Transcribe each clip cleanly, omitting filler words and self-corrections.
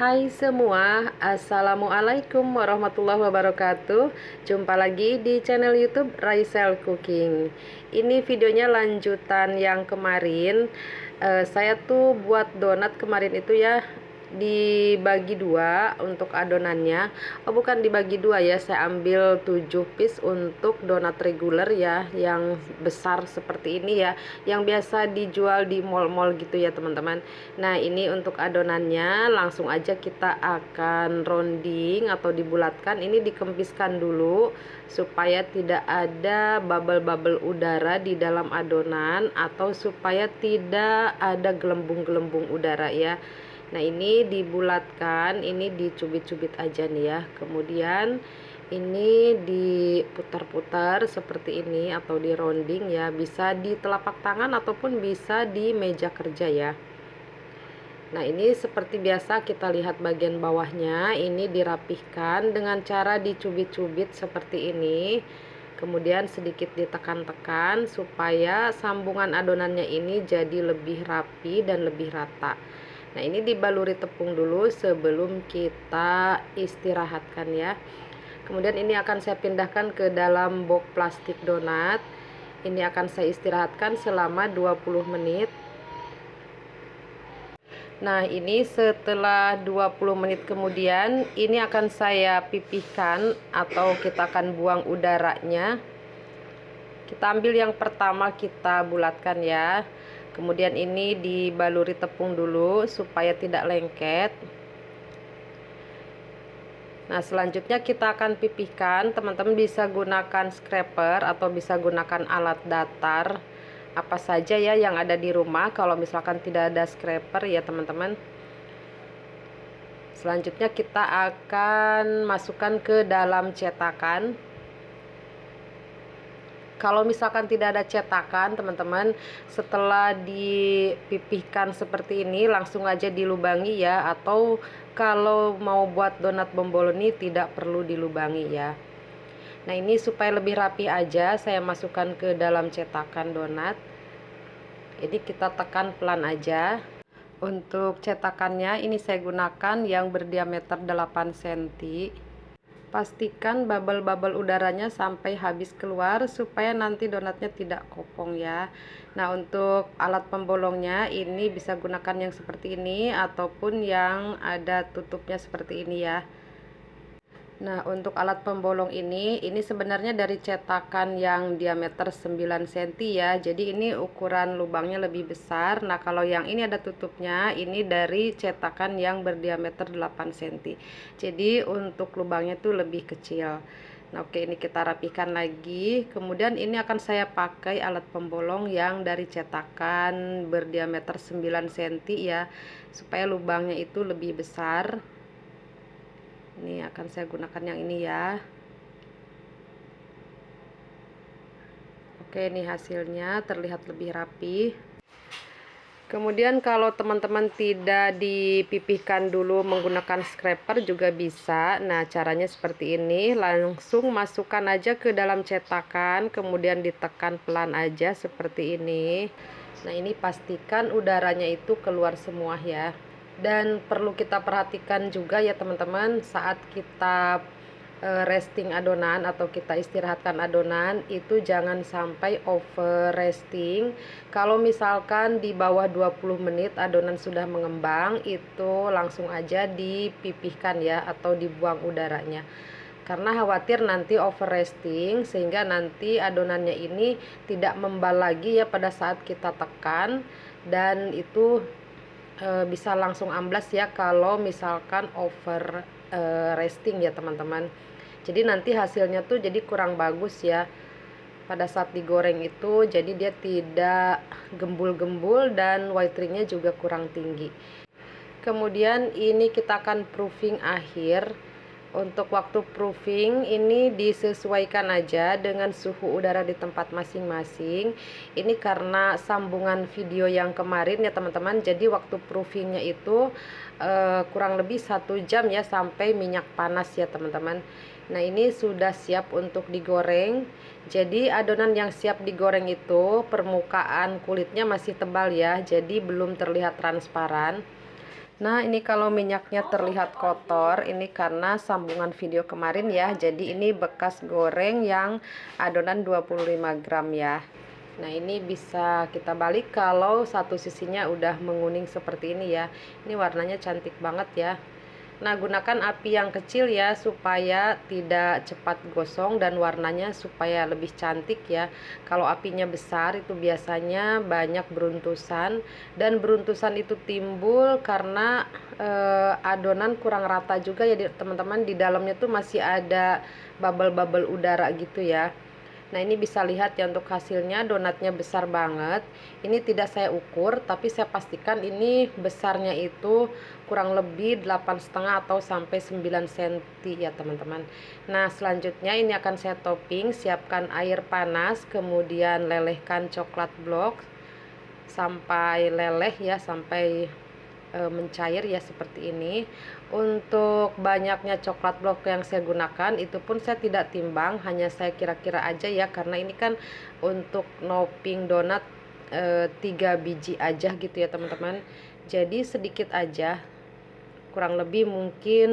Hai semua, Assalamualaikum warahmatullahi wabarakatuh. Jumpa lagi di channel YouTube Raisel Cooking. Ini videonya lanjutan yang kemarin. Saya tuh buat donat kemarin itu ya, dibagi dua untuk adonannya. Oh, bukan dibagi dua ya, saya ambil 7 piece untuk donat reguler ya, yang besar seperti ini ya, yang biasa dijual di mall-mall gitu ya teman-teman. Nah, ini untuk adonannya langsung aja kita akan rounding atau dibulatkan. Ini dikempiskan dulu supaya tidak ada bubble-bubble udara di dalam adonan, atau supaya tidak ada gelembung-gelembung udara ya. Nah, ini dibulatkan, ini dicubit-cubit aja nih ya. Kemudian ini diputar-putar seperti ini atau di rounding ya, bisa di telapak tangan ataupun bisa di meja kerja ya. Nah, ini seperti biasa kita lihat bagian bawahnya, ini dirapihkan dengan cara dicubit-cubit seperti ini. Kemudian sedikit ditekan-tekan supaya sambungan adonannya ini jadi lebih rapi dan lebih rata. Nah, ini dibaluri tepung dulu sebelum kita istirahatkan ya. Kemudian ini akan saya pindahkan ke dalam box plastik donat. Ini akan saya istirahatkan selama 20 menit. Nah, ini setelah 20 menit kemudian, ini akan saya pipihkan atau kita akan buang udaranya. Kita ambil yang pertama, kita bulatkan ya. Kemudian ini dibaluri tepung dulu supaya tidak lengket. Nah, selanjutnya kita akan pipihkan. Teman-teman bisa gunakan scraper atau bisa gunakan alat datar apa saja ya yang ada di rumah. Kalau misalkan tidak ada scraper ya teman-teman. Selanjutnya kita akan masukkan ke dalam cetakan. Kalau misalkan tidak ada cetakan teman-teman, setelah dipipihkan seperti ini langsung aja dilubangi ya, atau kalau mau buat donat bomboloni tidak perlu dilubangi ya. Nah, ini supaya lebih rapi aja saya masukkan ke dalam cetakan donat. Jadi kita tekan pelan aja. Untuk cetakannya ini saya gunakan yang berdiameter 8 cm. Pastikan bubble-bubble udaranya sampai habis keluar supaya nanti donatnya tidak kopong ya. Nah, untuk alat pembolongnya ini bisa gunakan yang seperti ini ataupun yang ada tutupnya seperti ini ya. Nah, untuk alat pembolong ini sebenarnya dari cetakan yang diameter 9 cm ya. Jadi ini ukuran lubangnya lebih besar. Nah, kalau yang ini ada tutupnya, ini dari cetakan yang berdiameter 8 cm. Jadi untuk lubangnya tuh lebih kecil. Nah, oke, ini kita rapikan lagi. Kemudian ini akan saya pakai alat pembolong yang dari cetakan berdiameter 9 cm ya, supaya lubangnya itu lebih besar. Ini akan saya gunakan yang ini ya. Oke, ini hasilnya terlihat lebih rapi. Kemudian kalau teman-teman tidak dipipihkan dulu menggunakan scraper juga bisa. Nah, caranya seperti ini, langsung masukkan aja ke dalam cetakan, kemudian ditekan pelan aja seperti ini. Nah, ini pastikan udaranya itu keluar semua ya. Dan perlu kita perhatikan juga ya teman-teman, saat kita resting adonan atau kita istirahatkan adonan itu jangan sampai over resting. Kalau misalkan di bawah 20 menit adonan sudah mengembang, itu langsung aja dipipihkan ya atau dibuang udaranya. Karena khawatir nanti over resting sehingga nanti adonannya ini tidak membal lagi ya pada saat kita tekan, dan itu bisa langsung amblas ya kalau misalkan over resting ya teman-teman. Jadi nanti hasilnya tuh jadi kurang bagus ya pada saat digoreng itu. Jadi dia tidak gembul-gembul dan whitening-nya juga kurang tinggi. Kemudian ini kita akan proofing akhir. Untuk waktu proofing ini disesuaikan aja dengan suhu udara di tempat masing-masing. Ini karena sambungan video yang kemarin ya teman-teman. Jadi waktu proofingnya itu kurang lebih 1 jam ya sampai minyak panas ya teman-teman. Nah, ini sudah siap untuk digoreng. Jadi adonan yang siap digoreng itu permukaan kulitnya masih tebal ya, jadi belum terlihat transparan. Nah, ini kalau minyaknya terlihat kotor, ini karena sambungan video kemarin ya. Jadi ini bekas goreng yang adonan 25 gram ya. Nah, ini bisa kita balik kalau satu sisinya udah menguning seperti ini ya. Ini warnanya cantik banget ya. Nah, gunakan api yang kecil ya supaya tidak cepat gosong dan warnanya supaya lebih cantik ya. Kalau apinya besar itu biasanya banyak beruntusan, dan beruntusan itu timbul karena adonan kurang rata juga ya teman-teman. Di dalamnya tuh masih ada bubble-bubble udara gitu ya. Nah, ini bisa lihat ya untuk hasilnya, donatnya besar banget. Ini tidak saya ukur, tapi saya pastikan ini besarnya itu kurang lebih 8,5 atau sampai 9 cm ya teman-teman. Nah, selanjutnya ini akan saya topping. Siapkan air panas, kemudian lelehkan coklat blok sampai leleh ya, sampai mencair ya seperti ini. Untuk banyaknya coklat blok yang saya gunakan itu pun saya tidak timbang, hanya saya kira-kira aja ya, karena ini kan untuk noping donat 3 biji aja gitu ya teman-teman. Jadi sedikit aja, kurang lebih mungkin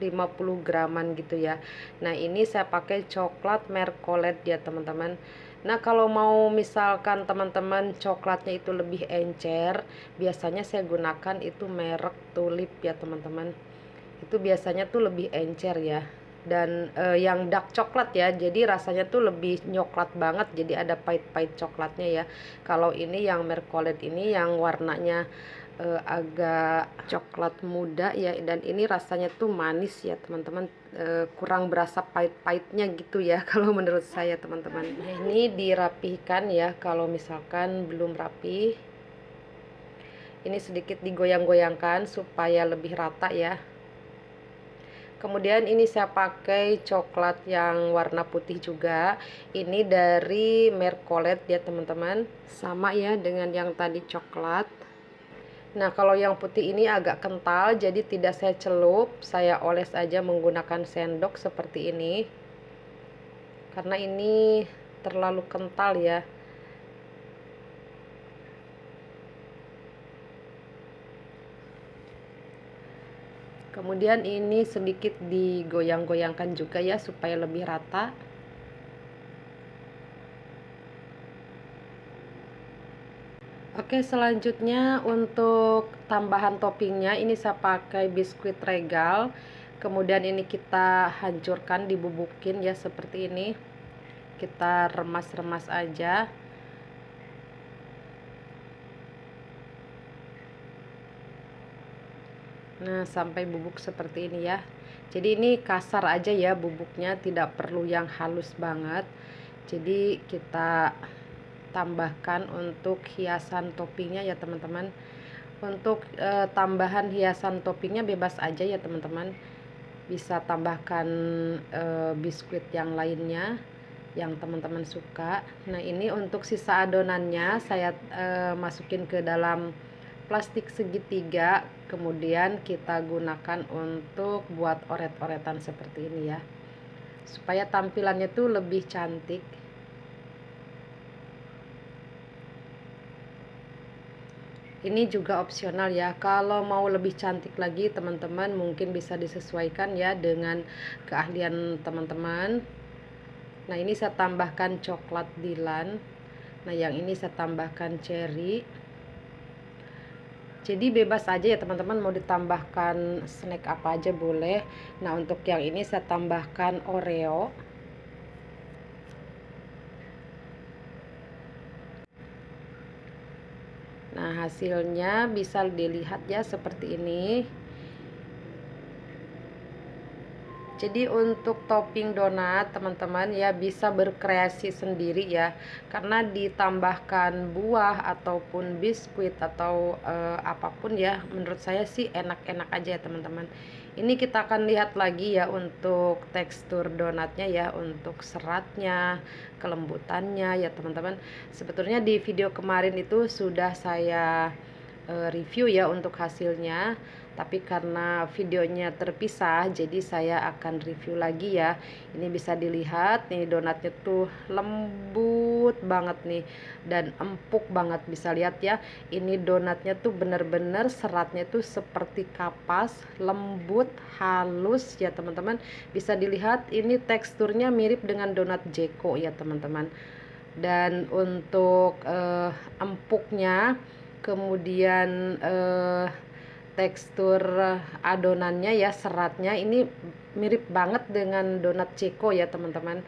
50 graman gitu ya. Nah, ini saya pakai coklat Mercolet ya teman-teman. Nah, kalau mau misalkan teman-teman coklatnya itu lebih encer, biasanya saya gunakan itu merek Tulip ya teman-teman. Itu biasanya tuh lebih encer ya. Dan yang dark coklat ya, jadi rasanya tuh lebih nyoklat banget, jadi ada pahit-pahit coklatnya ya. Kalau ini yang Mercolet ini yang warnanya agak coklat muda ya, dan ini rasanya tuh manis ya teman-teman, kurang berasa pahit-pahitnya gitu ya kalau menurut saya teman-teman. Nah, ini dirapihkan ya, kalau misalkan belum rapi ini sedikit digoyang-goyangkan supaya lebih rata ya. Kemudian ini saya pakai coklat yang warna putih juga, ini dari Mercolet ya teman-teman, sama ya dengan yang tadi coklat. Nah, kalau yang putih ini agak kental, jadi tidak saya celup, saya oles aja menggunakan sendok seperti ini. Karena ini terlalu kental ya. Kemudian ini sedikit digoyang-goyangkan juga ya supaya lebih rata. Oke, selanjutnya untuk tambahan toppingnya ini saya pakai biskuit Regal. Kemudian ini kita hancurkan, dibubukin ya seperti ini. Kita remas-remas aja. Nah, sampai bubuk seperti ini ya. Jadi ini kasar aja ya bubuknya, tidak perlu yang halus banget. Jadi kita tambahkan untuk hiasan toppingnya ya teman-teman. Untuk tambahan hiasan toppingnya bebas aja ya teman-teman, bisa tambahkan biskuit yang lainnya yang teman-teman suka. Nah, ini untuk sisa adonannya saya masukin ke dalam plastik segitiga, kemudian kita gunakan untuk buat oret-oretan seperti ini ya, supaya tampilannya tuh lebih cantik. Ini juga opsional ya, kalau mau lebih cantik lagi teman-teman mungkin bisa disesuaikan ya dengan keahlian teman-teman. Nah, ini saya tambahkan coklat Dilan. Nah, yang ini saya tambahkan cherry. Jadi bebas aja ya teman-teman, mau ditambahkan snack apa aja boleh. Nah, untuk yang ini saya tambahkan Oreo. Nah, hasilnya bisa dilihat ya seperti ini. Jadi untuk topping donat teman-teman ya bisa berkreasi sendiri ya, karena ditambahkan buah ataupun biskuit atau apapun ya, menurut saya sih enak-enak aja ya teman-teman. Ini kita akan lihat lagi ya untuk tekstur donatnya ya, untuk seratnya, kelembutannya ya teman-teman. Sebetulnya di video kemarin itu sudah saya review ya untuk hasilnya, tapi karena videonya terpisah jadi saya akan review lagi ya. Ini bisa dilihat nih, donatnya tuh lembut banget nih dan empuk banget, bisa lihat ya. Ini donatnya tuh bener-bener seratnya tuh seperti kapas, lembut, halus ya teman-teman. Bisa dilihat ini teksturnya mirip dengan donat Jeko ya teman-teman. Dan untuk empuknya, kemudian tekstur adonannya ya, seratnya ini mirip banget dengan donat Ceko ya teman-teman.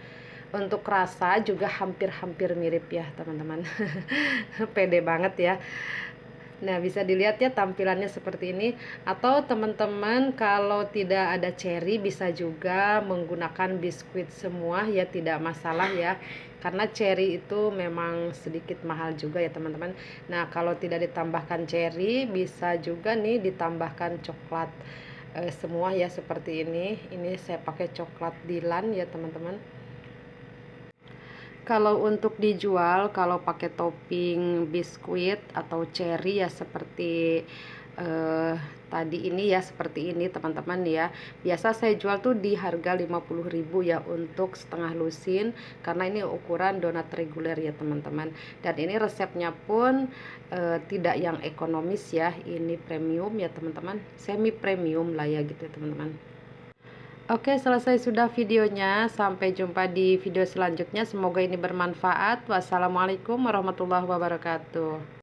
Untuk rasa juga hampir-hampir mirip ya teman-teman. Pede banget ya. Nah, bisa dilihat ya tampilannya seperti ini. Atau teman-teman kalau tidak ada cherry bisa juga menggunakan biskuit semua ya, tidak masalah ya. Karena cherry itu memang sedikit mahal juga ya teman-teman. Nah, kalau tidak ditambahkan cherry bisa juga nih ditambahkan coklat semua ya, seperti ini. Ini saya pakai coklat Dilan ya teman-teman. Kalau untuk dijual, kalau pakai topping biskuit atau cherry ya seperti tadi ini ya, seperti ini teman-teman ya. Biasa saya jual tuh di harga 50.000 ya untuk setengah lusin, karena ini ukuran donat reguler ya teman-teman. Dan ini resepnya pun tidak yang ekonomis ya, ini premium ya teman-teman, semi premium lah ya gitu ya teman-teman. Oke, selesai sudah videonya. Sampai jumpa di video selanjutnya. Semoga ini bermanfaat. Wassalamualaikum warahmatullahi wabarakatuh.